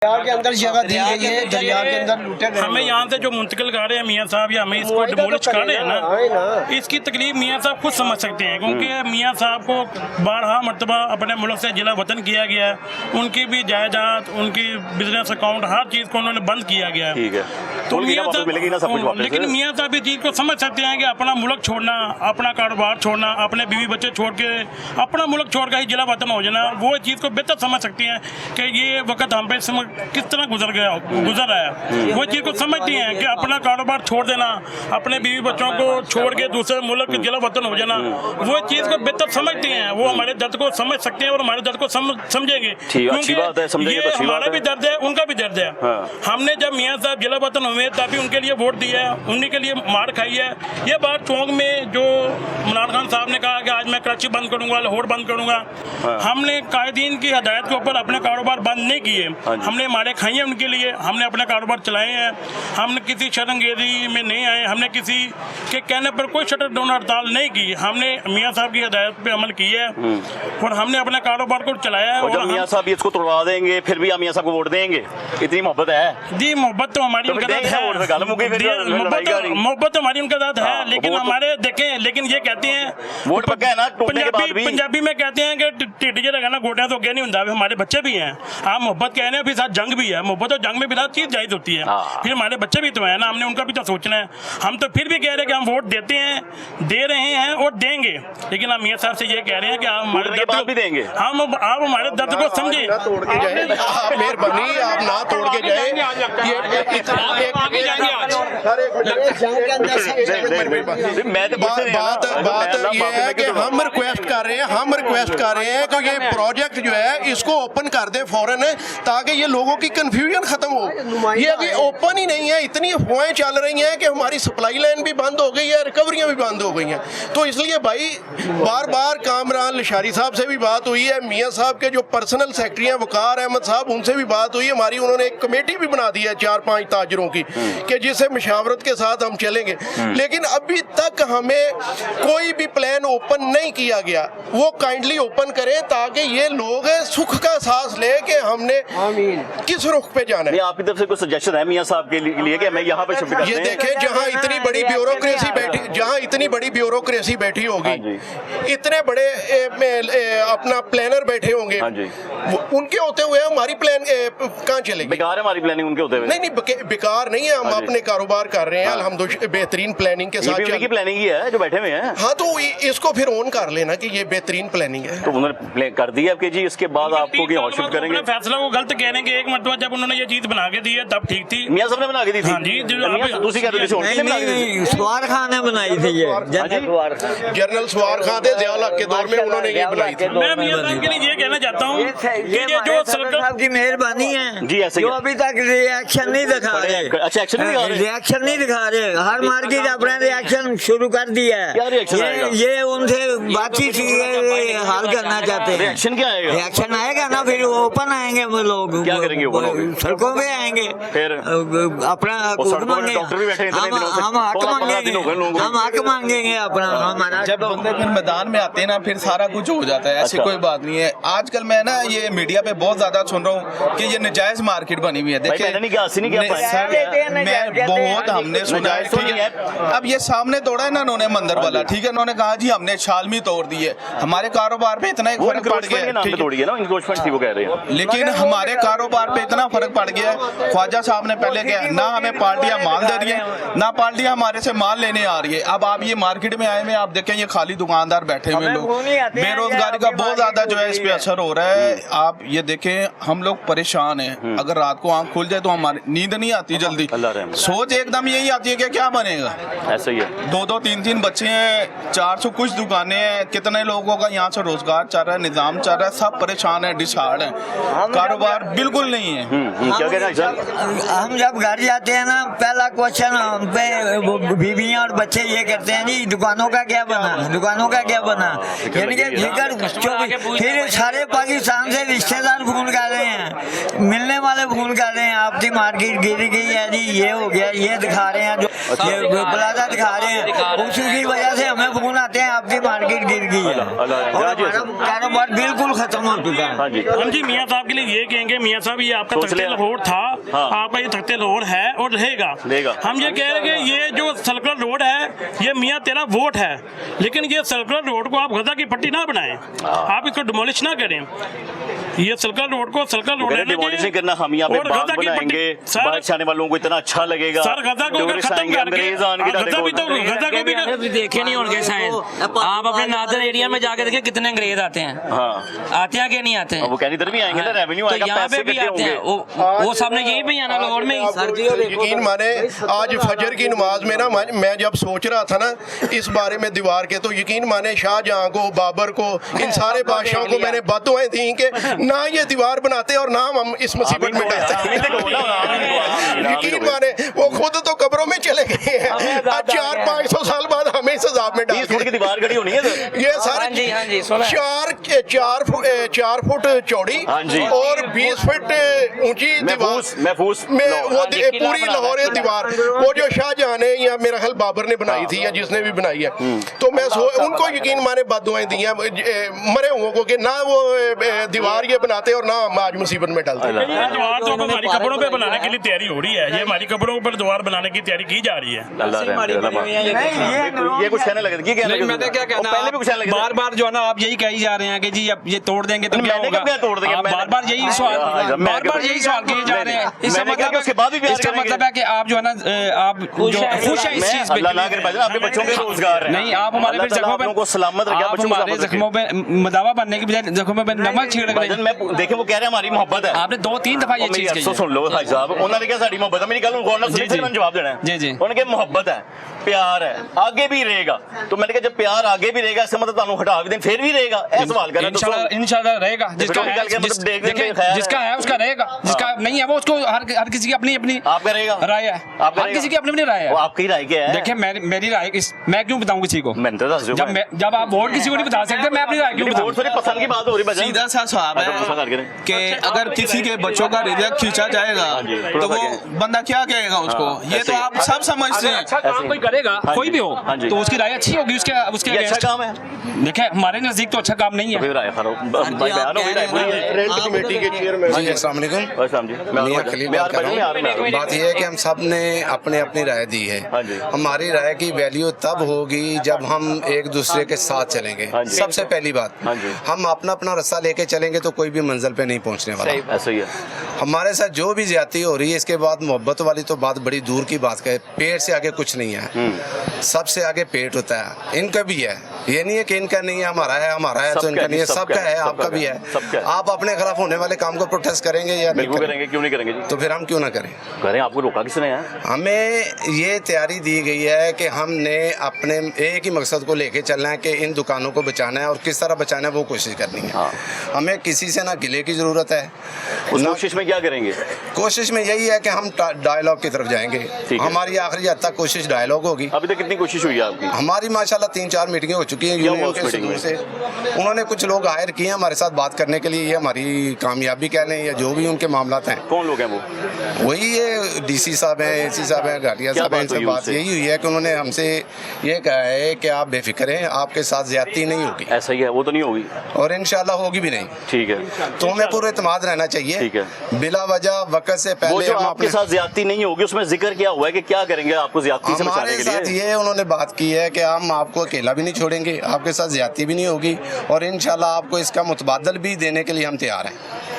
दरिया के अंदर जगह दी गई है, दरिया के अंदर लूटे गए। हमें यहाँ से जो मुंतकिल कर रहे हैं मियाँ साहब या हमें इसको डिमोलिश कर रहे हैं ना, इसकी तकलीफ मियाँ साहब खुद समझ सकते हैं, क्योंकि मियाँ साहब को 12 मरतबा अपने मुल्क से जिला वतन किया गया है। उनकी भी जायदाद, उनकी बिजनेस अकाउंट, हर चीज़ को उन्होंने बंद किया गया है। ठीक है, तो मियाँ साहब, लेकिन मियाँ साहब इस चीज़ को समझ सकते हैं कि अपना मुल्क छोड़ना, अपना कारोबार छोड़ना, अपने बीवी बच्चे छोड़ के अपना मुल्क छोड़ कर ही जिला वतन हो जाना, वो इस चीज़ को बेहतर समझ सकते हैं कि ये वक्त हम पे किस तरह गुजर रहा है। वो चीज़ को समझती हैं कि अपना कारोबार छोड़ देना, अपने बीवी बच्चों को छोड़ के दूसरे मुल्क जिला वतन हो जाना, वो चीज़ को बेहतर समझते हैं। वो हमारे दर्द को समझ सकते हैं और हमारे दर्द को समझेंगे, क्योंकि ये हमारा भी दर्द है, उनका भी दर्द है। हमने जब मियाँ साहब जिला वतन हुए तभी उनके लिए वोट दिया है, उन्हीं के लिए मार खाई है। ये बात चौंक में जो इमरान खान साहब ने कहा कि आज मैं कराची बंद करूँगा, लाहौर बंद करूँगा, हमने कायदीन की हदायत के ऊपर अपने कारोबार बंद नहीं किए। हमने मारे खाई है उनके लिए, हमने अपने कारोबार चलाए हैं। हमने किसी शर्मगेरी में नहीं आए, हमने किसी के कहने पर कोई शटर डाउन हड़ताल नहीं की। हमने मियाँ साहब की हदायत पे अमल की है और हमने अपने कारोबार को चलाया है। और जब मियाँ साहब इसको तोड़वा देंगे फिर भी हम मियाँ साहब को वोट देंगे, इतनी मोहब्बत है जी। मोहब्बत तो हमारी उनके साथ है, मोहब्बत हमारी उनके साथ है, लेकिन हमारे देखें, लेकिन ये कहते हैं वोट पक्का है ना, पंजाबी में कहते हैं कि टिड्डी लगाना गोटियां तो अगे नहीं होता। हमारे बच्चे भी हैं, आप मोहब्बत कह रहे हैं, फिर साथ जंग भी है। मोहब्बत और जंग में भी चीज जायज होती है। फिर हमारे बच्चे भी तो है ना, हमने उनका भी तो सोचना है। हम तो फिर भी कह रहे हैं कि हम वोट देते हैं, दे रहे हैं और देंगे, लेकिन हम मियाँ साहब से ये कह रहे हैं कि आप हमारे दर्द को भी देंगे, आप हमारे दर्द को समझे। मेहरबानी, आप ना तोड़ के जाए। बात ये है कि हम रिक्वेस्ट कर रहे हैं कि ये प्रोजेक्ट जो है इसको ओपन कर दे फौरन, ताकि ये लोगों की कंफ्यूजन खत्म हो। ये अभी ओपन ही नहीं है, इतनी अफवाहें चल रही हैं कि हमारी सप्लाई लाइन भी बंद हो गई है, रिकवरियां भी बंद हो गई हैं। तो इसलिए भाई बार बार कामरान लशारी साहब से भी बात हुई है, मियाँ साहब के जो पर्सनल सेक्रेटरी हैं वकार अहमद साहब, उनसे भी बात हुई हमारी। उन्होंने एक कमेटी भी बना दी है 4-5 ताजरों की कि जिसे मशावरत के साथ हम चलेंगे, लेकिन अभी तक हमें कोई भी प्लान ओपन नहीं किया गया। वो काइंडली ओपन करें ताकि ये लोग सुख का सांस ले कि हमने किस रुख पे जाना है। आपकी तरफ से कोई सजेशन है मियाँ साहब के लिए कि मैं यहाँ पे शिफ्ट करते हैं? ये देखें, जहाँ इतनी बड़ी ब्यूरोक्रेसी बैठी होगी, इतने बड़े अपना प्लानर बैठे होंगे, उनके होते हुए हमारी प्लान कहाँ चलेगी? बेकार है हमारी प्लानिंग उनके होते हुए? नहीं, बेकार नहीं है, हम अपने कारोबार कर रहे हैं अल्हम्दुलिल्लाह बेहतरीन प्लानिंग के साथ। उनकी प्लानिंग ही है जो बैठे हुए हैं। हाँ, तो इसको फिर ऑन कर लेना कि ये बेहतरीन प्लानिंग है। तो उन्होंने कर दिया कि जी इसके बाद आपको क्या और शिफ्ट करेंगे? फैसला को गलत कहेंगे। एक मरतबा जब उन्होंने ये चीज बना के दी है तब ठीक थी। मियाँ साहब ने बना के दी थी? हाँ जी, दूसरी कहते थे सवार खान ने बनाई थी ये, जनरल सवार खान थे ज़िया के दौर में, उन्होंने ये बनाई थी। मैं मियाँ साहब के लिए ये कहना चाहता हूँ कि ये जो साहब की मेहरबानी है जी, ऐसे जो अभी तक रिएक्शन नहीं दिखा रहे। अच्छा, रिएक्शन नहीं दिखा रहे। हर मार्केट अपना रिएक्शन शुरू कर दिया है। ये उनसे बातचीत हाल करना चाहते हैं। रिएक्शन क्या आएगा? रिएक्शन आएगा ना, फिर ओपन आएंगे वो लोग। क्या करेंगे? सड़कों पे आएंगे, फिर अपना हम हक मांगेंगे अपना। हमारा जब बंदे फिर मैदान में आते हैं ना, फिर सारा कुछ हो जाता है। ऐसी कोई बात नहीं है। आजकल मैं ना ये मीडिया पे बहुत ज्यादा सुन रहा हूँ कि ये नाजायज मार्केट बनी हुई है। देखिए मैं बहुत हमने सुना है, ठीक है। अब ये सामने तोड़ा है ना उन्होंने मंदिर वाला, ठीक है। उन्होंने कहा जी हमने छालमी तोड़ दी है। हमारे कारोबार पे इतना एक फर्क पड़ गया है, लेकिन हमारे कारोबार पे इतना फर्क पड़ गया है। ख्वाजा साहब ने पहले कहा ना हमें पार्टियां माल दे रही है, ना पार्टियां हमारे से माल लेने आ रही है। अब आप ये मार्केट में आए हुए, आप देखें ये खाली दुकानदार बैठे हुए लोग, बेरोजगारी का बहुत ज्यादा जो है इस पे असर हो रहा है। आप ये देखें, हम लोग परेशान हैं। अगर रात को आंख खुल जाए तो हमारी नींद नहीं आती जल्दी, सोच एकदम यही आती है कि क्या बनेगा। ऐसा ही है। 2-2, 3-3 बच्चे हैं, 400 कुछ दुकानें हैं, कितने लोगों का यहाँ से रोजगार चल रहा है, निजाम चल रहा है, सब परेशान है, डिसहार्ड है, कारोबार बिल्कुल नहीं है। क्या कहना है सर? हम जब घर जाते हैं ना, पहला क्वेश्चन हम पे बीवियां और बच्चे ये करते हैं जी दुकानों का क्या बना, दुकानों का क्या बना। यानी कि फिर सारे पाकिस्तान से रिश्तेदार फोन कर रहे हैं, मिलने वाले फोन कर रहे हैं, आपकी मार्केट गिर गई है जी, ये हो गया, ये दिखा रहे हैं, जो ये प्लाजा दिखा रहे हैं, उसकी वजह से हमें फोन आते हैं आपकी मार्केट गिर गई है और हमारा कारोबार बिल्कुल खत्म हो चुका है। हाँ जी, हम जी मियाँ साहब के लिए ये कहेंगे, मियाँ साहब ये आपका तख्ते लाहौर था, आपका ये तख्ते लाहौर है और रहेगा। हम ये कह रहे हैं कि ये जो सर्कुलर रोड है ये मियाँ तेरा वोट है, लेकिन ये सर्कुलर रोड को आप गजा की पट्टी ना बनाएं, आप इसको डिमोलिश ना करें। ये सर्कुलर रोड को सर्कुलर रोड डिमोलिश नहीं करना, हम यहाँ पे बाग बनाएंगे, बाहर से आने वालों को इतना अच्छा लगेगा। सर गजा को अगर खत्म करके गजा भी तो गजा को भी देखे नहीं होंगे शायद, आप अपने नादर एरिया में जाके देखिए कितने अंग्रेज आते हैं। हाँ, आते हैं क्या नहीं आते हैं? वो कहनी इधर भी आएंगे ना, रेवेन्यू तो आएगा, यहाँ पे पैसे भी आते हैं, वो सामने यहीं पे आना लाहौर में ही। यकीन माने आज फजर की नमाज में ना मैं जब सोच रहा था ना इस बारे में दीवार के, तो यकीन माने शाहजहां को, बाबर को, इन सारे बादशाहों को मैंने बददुआएं दी कि ना ये दीवार बनाते और ना हम इस मुसीबत में डालते। यकीन माने वो खुद तो कब्रों में चले गए हैं, आज 400-500 साल बाद हमें इस अजाब में डाल की दीवार खड़ी होनी है। ये सारे 4 फुट चौड़ी और 20 फुट ऊंची दीवार में वो पूरी लाहौर दीवार, वो जो शाहजहां ने या मेरा ख्याल बाबर ने बनाई थी या जिसने भी बनाई है, तो मैं उनको यकीन माने बददुआएं दी हैं मरे हुओं को कि ना वो दीवार ये बनाते और ना हम आज मुसीबत में डालते। दीवार तो हमारी कब्रों पे बनाने के लिए तैयारी हो रही है, ये हमारी कब्रों पर दीवार बनाने की तैयारी की जा रही है। ये कुछ कहने लगे, मैंने क्या कहना, पहले भी कुछ कहने लगे, बार बार जो है ना आप यही कही जा रहे हैं कि जी अब ये तोड़ देंगे तो क्या होगा, तोड़ देंगे, बार बार यही सवाल किए जा रहे हैं। इसका मतलब है कि आप जो है ना आप जो खुश है इस चीज पे, आपके बच्चों के रोजगार नहीं, आप हमारे फिर जख्मों पे सलामत रखे, आप हमारे जख्मों पे मदावा बनने के बजाय जख्मों पे नमक छिड़क रहे हैं। देखिए वो कह रहे हैं हमारी मोहब्बत है, आपने 2-3 दफा ये चीज कही है। सुन लो भाई साहब, उन्होंने क्या साड़ी मोहब्बत है, मेरी गल गौर नाल सुनी, फिर मैंने जवाब देना है। जी जी, उनके मोहब्बत है, प्यार है, आगे भी रहेगा। तो मैंने कहा जब प्यार आगे भी रहेगा, इसका मतलब तानू हटा भी दें फिर भी रहेगा, ऐसा सवाल कर रहे हैं। इंशाल्लाह रहेगा, जिसका है उसका रहेगा, जिसका नहीं है वो उसको हर किसी की अपनी अपनी आपका रहेगा राय है, हर किसी की अपनी अपनी राय है। आपकी राय क्या है? देखिए मेरी राय मैं क्यों बताऊं किसी को, जब आप वोट किसी को नहीं बता सकते, मैं अपनी राय क्यों बताऊं? थोड़ी पसंद की बात हो रही है। सीधा सा सवाल है कि अगर किसी के बच्चों का रिजल्ट खींचा जाएगा तो वो बंदा क्या कहेगा उसको, ये तो आप सब समझते हैं। अच्छा काम कोई करेगा, कोई भी हो, तो उसकी राय अच्छी होगी, उसके अच्छा काम है। देखिए हमारे नजदीक तो अच्छा काम नहीं है। कमेटी के चेयरमैन जी, अस्सलाम वालेकुम। मियां खलील बात कर रहा हूं। बात यह है कि हम सब ने अपने अपनी राय दी है। हमारी राय की वैल्यू तब होगी जब हम एक दूसरे के साथ चलेंगे। सबसे पहली बात, हम अपना अपना रास्ता लेके चलेंगे तो कोई भी मंजिल पे नहीं पहुंचने वाला। ऐसा ही है। हमारे साथ जो भी ज्यादती हो रही है, इसके बाद मोहब्बत वाली तो बात बड़ी दूर की बात है। पेट से आगे कुछ नहीं है, सबसे आगे पेट होता है। इनका भी है, ये नहीं है कि इनका नहीं है, हमारा है तो इनका नहीं है, सबका है, आपका भी है। आप अपने खिलाफ होने वाले काम को प्रोटेस्ट करेंगे या नहीं करेंगे? क्यों नहीं करेंगे जी? तो फिर हम क्यों ना करें? आपको रोका किसने है? हमें ये तैयारी दी गई है कि हमने अपने एक ही मकसद को लेके चलना है कि इन दुकानों को बचाना है, और किस तरह बचाना है वो कोशिश करनी है। हमें किसी से ना गिले की जरूरत है। उस कोशिश में क्या करेंगे? कोशिश में यही है कि हम डायलॉग की तरफ जाएंगे। हमारी आखिरी हद तक कोशिश डायलॉग होगी। अभी तक कितनी कोशिश हुई है आपकी? हमारी माशाल्लाह 3-4 मीटिंगें हो चुकी हैं यूनियन के सदस्यों से। उन्होंने कुछ लोग हायर किए हैं हमारे साथ बात करने के लिए। ये हमारी कामयाबी कह लें या जो भी उनके मामला हैं। कौन लोग हैं वो? वही ये डीसी साहब हैं, एसी साहब हैं, घाटिया साहब हैं। इनसे बात यही हुई है कि उन्होंने हमसे ये कहा है कि आप बेफिक्र हैं, आपके साथ ज्यादती नहीं होगी। ऐसा ही है, वो तो नहीं होगी और इंशाल्लाह होगी भी नहीं। ठीक है, तो हमें पूरा एतमाद रहना चाहिए। ठीक है, बिला वजह वक्त से पहले वो जो आपके साथ ज्यादती नहीं होगी, उसमें जिक्र क्या हुआ है कि क्या करेंगे आपको ज्यादती से बचाने के लिए? हमारे साथ ये उन्होंने बात की है कि हम आपको अकेला भी नहीं छोड़ेंगे, आपके साथ ज्यादती भी नहीं होगी, और इंशाल्लाह आपको इसका मुतबादल भी देने के लिए हम तैयार हैं।